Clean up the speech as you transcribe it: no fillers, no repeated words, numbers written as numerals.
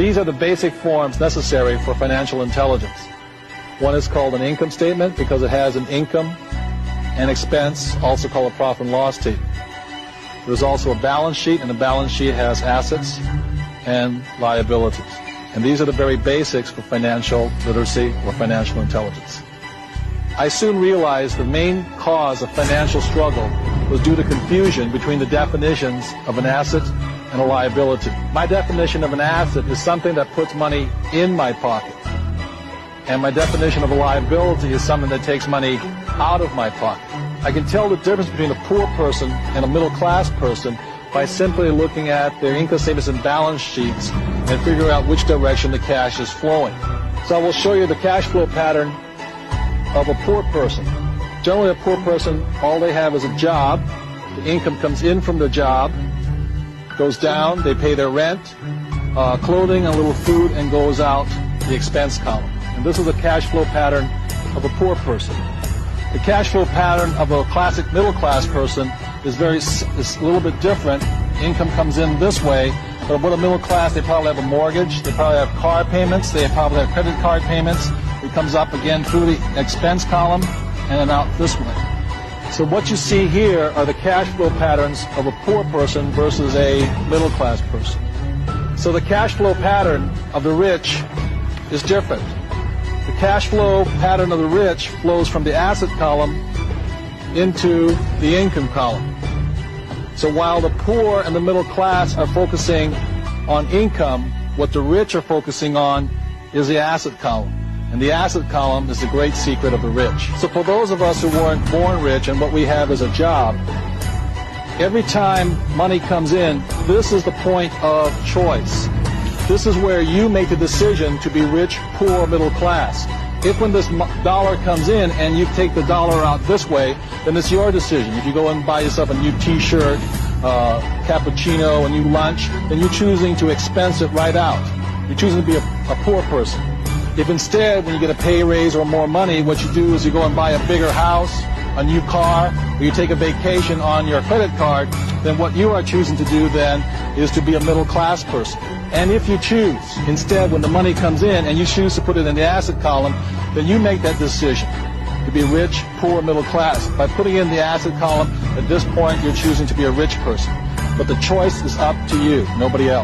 these are the basic forms necessary for financial intelligence. One is called an income statement because it has an income and expense, also called a profit and loss statement. There's also a balance sheet, and the balance sheet has assets and liabilities. And these are the very basics for financial literacy or financial intelligence. I soon realized the main cause of financial struggle was due to confusion between the definitions of an asset and a liability. My definition of an asset is something that puts money in my pocket. And my definition of a liability is something that takes money out of my pocket. I can tell the difference between a poor person and a middle-class person by simply looking at their income statements and balance sheets and figure out which direction the cash is flowing. So I will show you the cash flow pattern of a poor person. Generally, a poor person, all they have is a job. The income comes in from the job, goes down, they pay their rent, clothing, a little food, and goes out the expense column. And this is the cash flow pattern of a poor person. The cash flow pattern of a classic middle-class person is a little bit different. Income comes in this way, but with a middle class, they probably have a mortgage, they probably have car payments, they probably have credit card payments. It comes up again through the expense column and then out this way. So what you see here are the cash flow patterns of a poor person versus a middle-class person. So the cash flow pattern of the rich is different. The cash flow pattern of the rich flows from the asset column into the income column. So while the poor and the middle class are focusing on income, what the rich are focusing on is the asset column. And the asset column is the great secret of the rich. So for those of us who weren't born rich and what we have is a job, every time money comes in, this is the point of choice. This is where you make the decision to be rich, poor, middle class. If when this dollar comes in and you take the dollar out this way, then it's your decision. If you go and buy yourself a new t-shirt, cappuccino, a new lunch, then you're choosing to expense it right out. You're choosing to be a poor person. If instead, when you get a pay raise or more money, what you do is you go and buy a bigger house, a new car, or you take a vacation on your credit card, then what you are choosing to do then is to be a middle class person. And if you choose, instead, when the money comes in and you choose to put it in the asset column, then you make that decision to be rich, poor, middle class. By putting in the asset column, at this point, you're choosing to be a rich person. But the choice is up to you, nobody else.